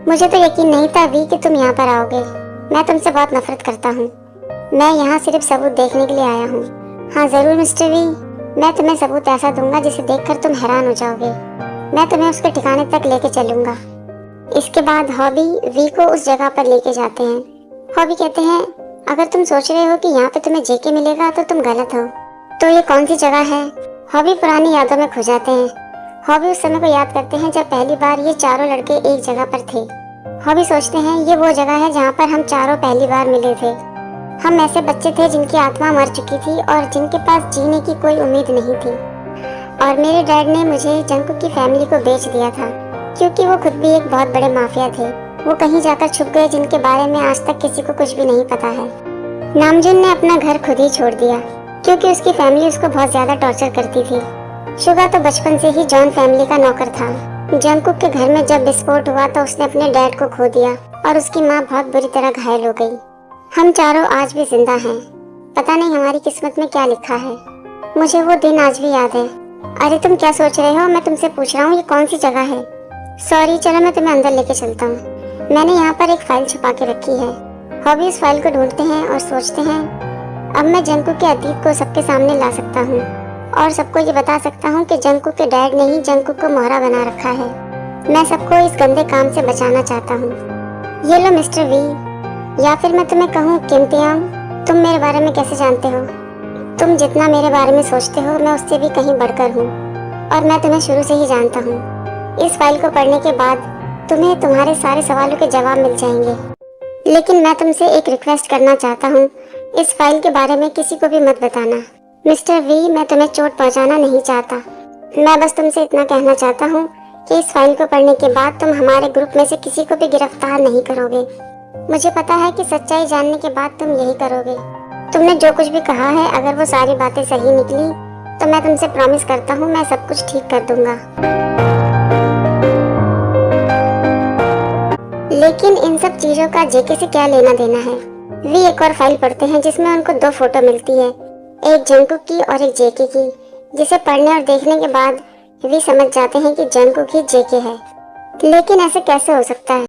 मुझे तो यकीन नहीं था वी कि तुम यहाँ पर आओगे। मैं तुमसे बहुत नफरत करता हूँ। मैं यहाँ सिर्फ सबूत देखने के लिए आया हूँ। हाँ जरूर मिस्टर वी, मैं तुम्हें सबूत ऐसा दूंगा जिसे देखकर तुम हैरान हो जाओगे। मैं तुम्हें उसके ठिकाने तक लेके चलूंगा। इसके बाद हॉबी वी को उस जगह पर लेके जाते हैं। हॉबी कहते हैं, अगर तुम सोच रहे हो कि यहाँ पे तुम्हें जेके मिलेगा तो तुम गलत हो। तो ये कौन सी जगह है? हॉबी पुरानी यादों में खो जाते हैं। हॉबी उस समय को याद करते हैं जब पहली बार ये चारों लड़के एक जगह पर थे। हॉबी सोचते हैं ये वो जगह है जहाँ पर हम चारों पहली बार मिले थे। हम ऐसे बच्चे थे जिनकी आत्मा मर चुकी थी और जिनके पास जीने की कोई उम्मीद नहीं थी। और मेरे डैड ने मुझे जंकुक की फैमिली को बेच दिया था क्योंकि वो खुद भी एक बहुत बड़े माफिया थे। वो कहीं जाकर छुप गए जिनके बारे में आज तक किसी को कुछ भी नहीं पता है। नामजुन ने अपना घर खुद ही छोड़ दिया क्योंकि उसकी फैमिली उसको बहुत ज्यादा टॉर्चर करती थी। शुगा तो बचपन से ही जॉन फैमिली का नौकर था। जंकुक के घर में जब विस्फोट हुआ तो उसने अपने डैड को खो दिया और उसकी माँ बहुत बुरी तरह घायल हो गई। हम चारों आज भी जिंदा हैं। पता नहीं हमारी किस्मत में क्या लिखा है। मुझे वो दिन आज भी याद है। अरे तुम क्या सोच रहे हो? मैं तुमसे पूछ रहा हूँ ये कौन सी जगह है। सॉरी, चलो मैं तुम्हें अंदर लेके चलता हूँ। मैंने यहाँ पर एक फाइल छुपा के रखी है। हॉबी उस फाइल को ढूंढते हैं और सोचते हैं अब मैं जंकुक के अतीत को सबके सामने ला सकता हूँ और सबको ये बता सकता हूँ कि जंकुक के डैड ने ही जंकुक को मोहरा बना रखा है। मैं सबको इस गंदे काम से बचाना चाहता हूँ। ये लो मिस्टर वी, या फिर मैं तुम्हें कहूँ किम्तियांग, तुम मेरे बारे में कैसे जानते हो? तुम जितना मेरे बारे में सोचते हो मैं उससे भी कहीं बढ़कर हूँ और मैं तुम्हें शुरू से ही जानता हूँ। इस फाइल को पढ़ने के बाद तुम्हें तुम्हारे सारे सवालों के जवाब मिल जाएंगे। लेकिन मैं तुमसे एक रिक्वेस्ट करना चाहता हूँ, इस फाइल के बारे में किसी को भी मत बताना। मिस्टर वी, मैं तुम्हें चोट पहुँचाना नहीं चाहता। मैं बस तुमसे इतना कहना चाहता हूँ कि इस फाइल को पढ़ने के बाद तुम हमारे ग्रुप में से किसी को भी गिरफ्तार नहीं करोगे। मुझे पता है कि सच्चाई जानने के बाद तुम यही करोगे। तुमने जो कुछ भी कहा है, अगर वो सारी बातें सही निकली तो मैं तुमसे प्रॉमिस करता हूँ मैं सब कुछ ठीक कर दूंगा। लेकिन इन सब चीजों का जेके से क्या लेना देना है? वी एक और फाइल पढ़ते हैं जिसमें उनको 2 फोटो मिलती है, एक जंकुक की और एक जेके की, जिसे पढ़ने और देखने के बाद वी समझ जाते हैं कि जंकुक ही जेके है। लेकिन ऐसे कैसे हो सकता है?